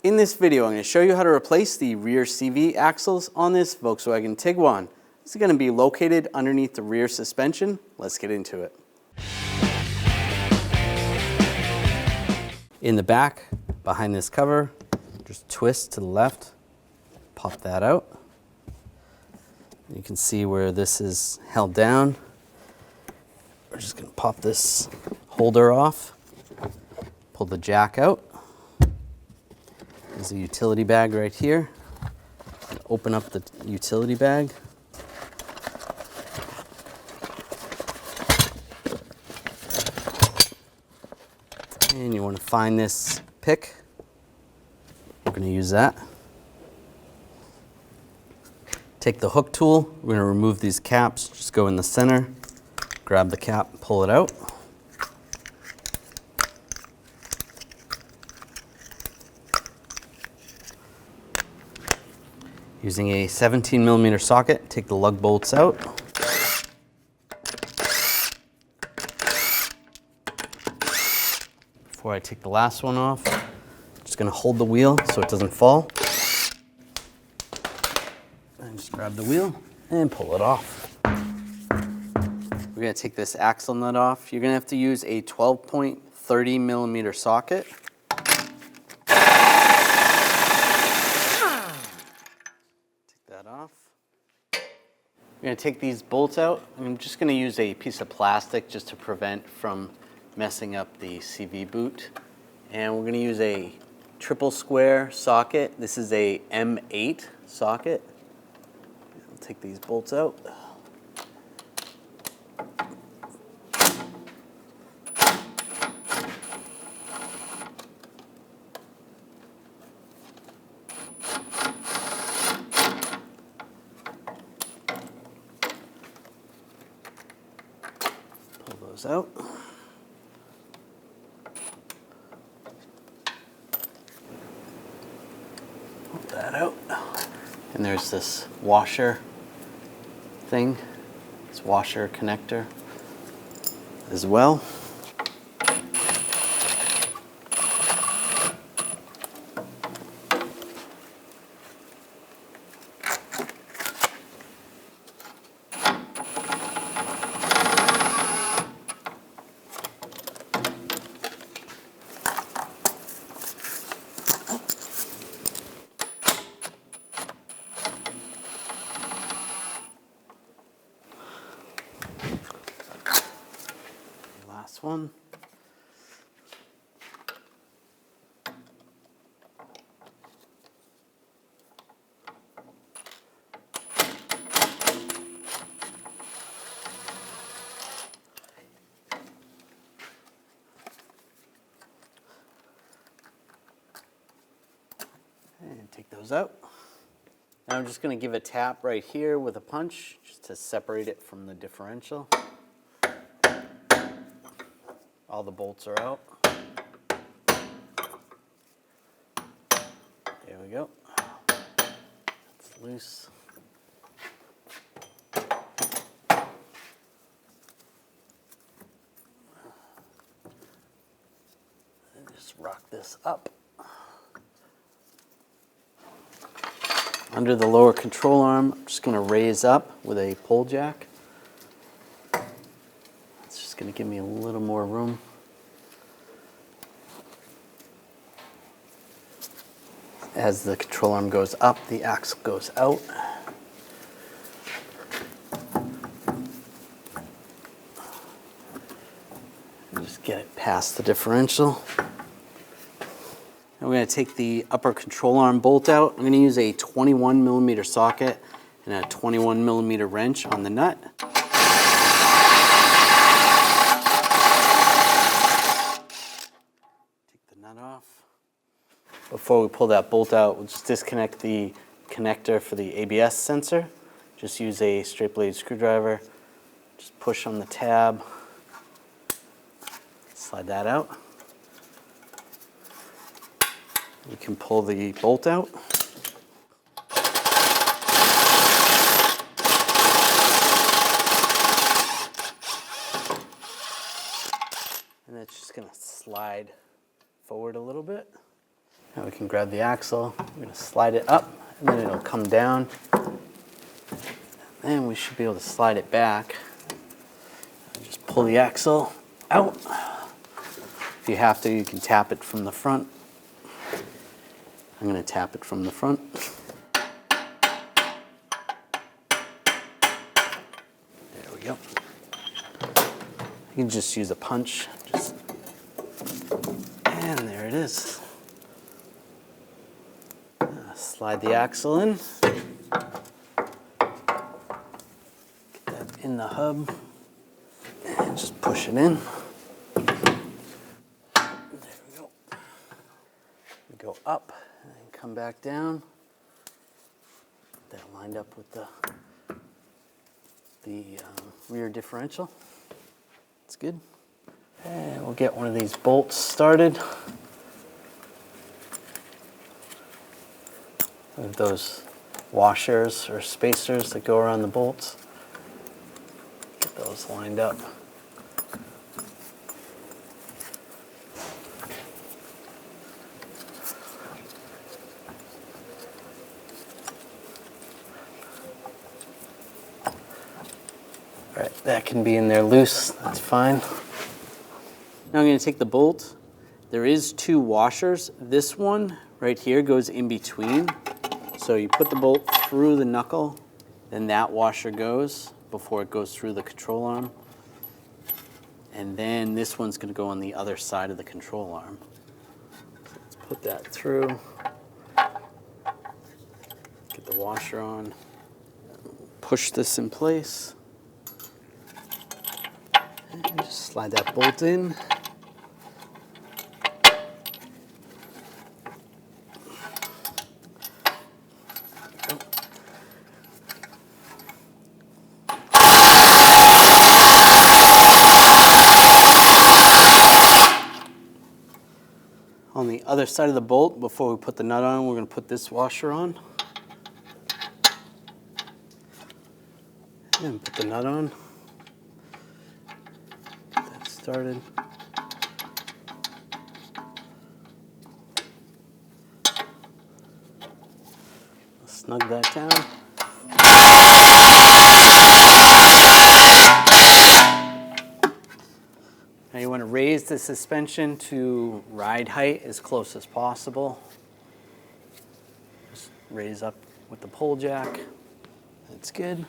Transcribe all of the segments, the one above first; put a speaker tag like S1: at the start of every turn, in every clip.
S1: In this video, I'm going to show you how to replace the rear CV axles on this Volkswagen Tiguan. This is going to be located underneath the rear suspension. Let's get into it. In the back, behind this cover, just twist to the left, pop that out. You can see where this is held down. We're just going to pop this holder off, pull the jack out. There's a utility bag right here. Open up the utility bag. And you want to find this pick. We're going to use that. Take the hook tool. We're going to remove these caps. Just go in the center, grab the cap, pull it out. Using a 17mm socket, take the lug bolts out. Before I take the last one off, I'm just going to hold the wheel so it doesn't fall. And just grab the wheel and pull it off. We're going to take this axle nut off. You're going to have to use a 12.30mm socket. Off. We're going to take these bolts out. I'm just going to use a piece of plastic just to prevent from messing up the CV boot. And we're going to use a triple square socket. This is a M8 socket. I'll take these bolts out. Out. Pull that out. And there's this washer thing, this washer connector as well. Last one. And take those out. Now I'm just going to give a tap right here with a punch just to separate it from the differential. All the bolts are out. There we go. It's loose. And just rock this up. Under the lower control arm, I'm just going to raise up with a pull jack. It's just going to give me a little more room. As the control arm goes up, the axle goes out. And just get it past the differential. Now we're going to take the upper control arm bolt out. I'm going to use a 21mm socket and a 21mm wrench on the nut. Take the nut off. Before we pull that bolt out, we'll just disconnect the connector for the ABS sensor. Just use a straight blade screwdriver. Just push on the tab. Slide that out. You can pull the bolt out. And it's just going to slide forward a little bit. Now we can grab the axle, we're going to slide it up, and then it'll come down. And we should be able to slide it back. Just pull the axle out. If you have to, you can tap it from the front. I'm going to tap it from the front. There we go. You can just use a punch. And there it is. Slide the axle in. Get that in the hub. And just push it in. There we go. We go up and come back down. Get that lined up with the rear differential. That's good. And we'll get one of these bolts started. With those washers or spacers that go around the bolts. Get those lined up. All right, that can be in there loose, that's fine. Now I'm going to take the bolt. There is 2 washers. This one right here goes in between. So you put the bolt through the knuckle, then that washer goes before it goes through the control arm. And then this one's going to go on the other side of the control arm. So let's put that through. Get the washer on. Push this in place. And just slide that bolt in. On the other side of the bolt, before we put the nut on, we're going to put this washer on. And put the nut on. Get that started. Snug that down. Now you want to raise the suspension to ride height as close as possible. Just raise up with the pull jack. That's good.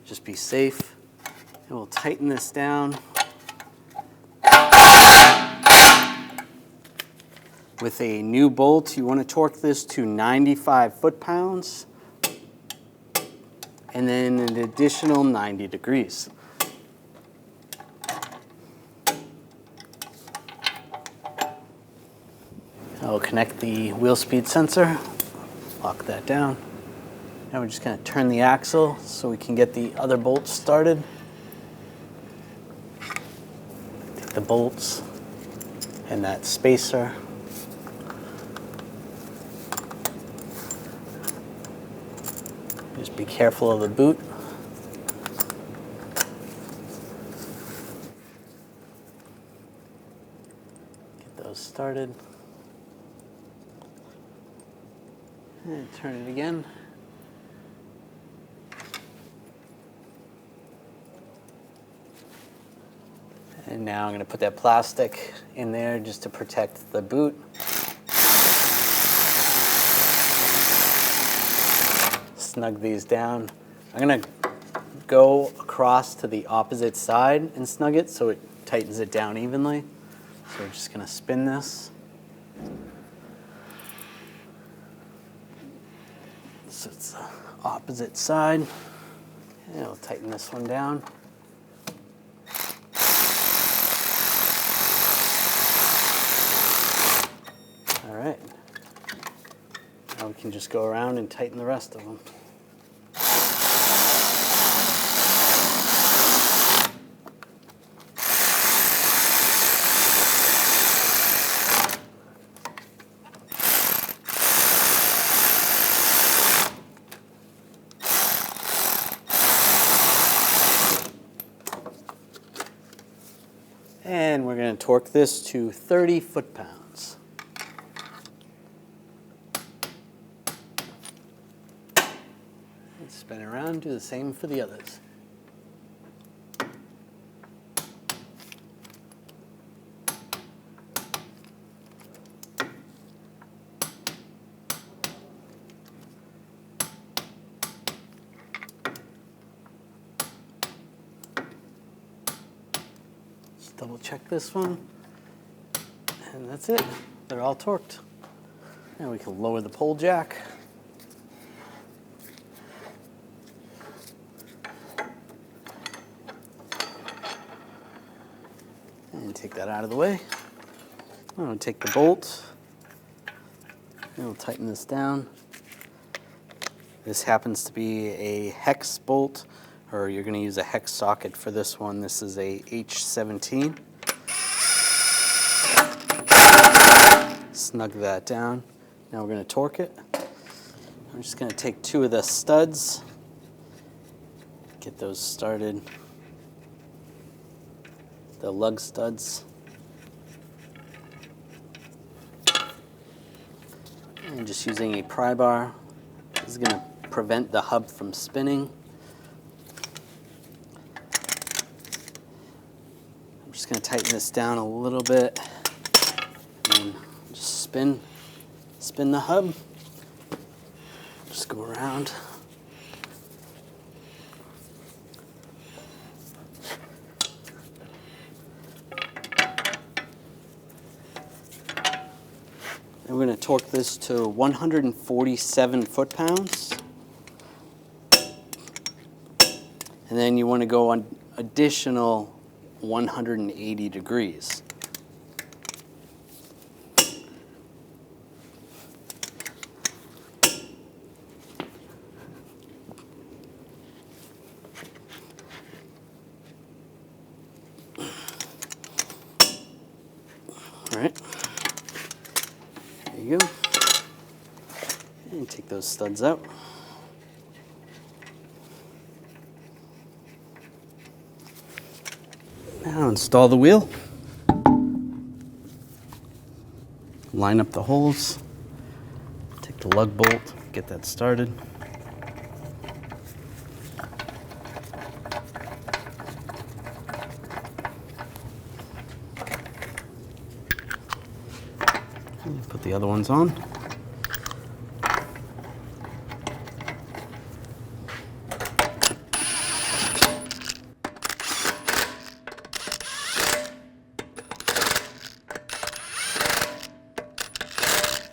S1: Just be safe. And we'll tighten this down. With a new bolt, you want to torque this to 95 foot-pounds and then an additional 90 degrees. I'll connect the wheel speed sensor, lock that down. Now we're just going to turn the axle so we can get the other bolts started. Take the bolts and that spacer. Just be careful of the boot. Get those started. And turn it again. And now I'm going to put that plastic in there just to protect the boot. Snug these down. I'm going to go across to the opposite side and snug it so it tightens it down evenly. So we're just going to spin this. So it's the opposite side. And we'll tighten this one down. All right. Now we can just go around and tighten the rest of them. And we're going to torque this to 30 foot-pounds. Spin it around, do the same for the others. Just double check this one. And that's it. They're all torqued. Now we can lower the pole jack. And take that out of the way. I'm going to take the bolt and we'll tighten this down. This happens to be a hex bolt, or you're going to use a hex socket for this one. This is a H17. Snug that down. Now we're going to torque it. I'm just going to take two of the studs, get those started. The lug studs. And just using a pry bar. This is going to prevent the hub from spinning. I'm just going to tighten this down a little bit and just spin the hub. Just go around. And we're going to torque this to 147 foot-pounds. And then you want to go on additional 180 degrees. All right. There you go. And take those studs out. Now install the wheel. Line up the holes. Take the lug bolt, get that started. And put the other ones on.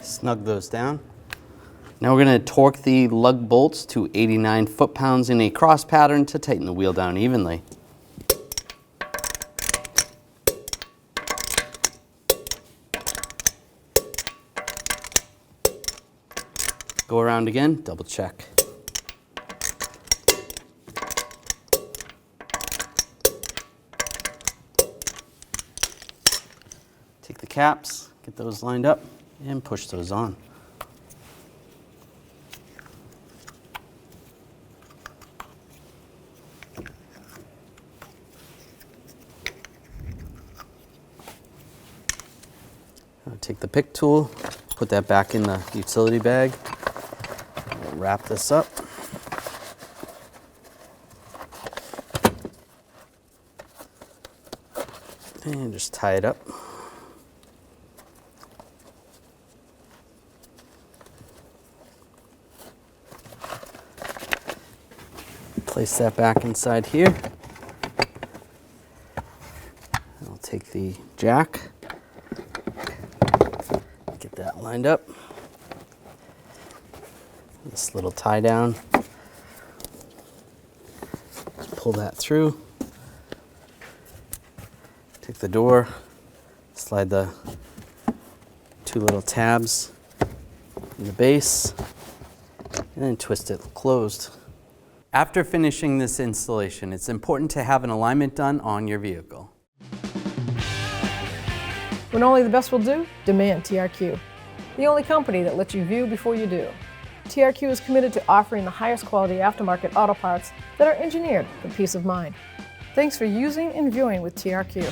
S1: Snug those down. Now we're going to torque the lug bolts to 89 foot-pounds in a cross pattern to tighten the wheel down evenly. Go around again, double check. Take the caps, get those lined up, and push those on. Now take the pick tool, put that back in the utility bag, we'll wrap this up. And just tie it up. Place that back inside here. I'll take the jack, get that lined up. This little tie down. Just pull that through. Take the door, slide the two little tabs in the base, and then twist it closed. After finishing this installation, it's important to have an alignment done on your vehicle.
S2: When only the best will do, demand TRQ. The only company that lets you view before you do. TRQ is committed to offering the highest quality aftermarket auto parts that are engineered for peace of mind. Thanks for using and viewing with TRQ.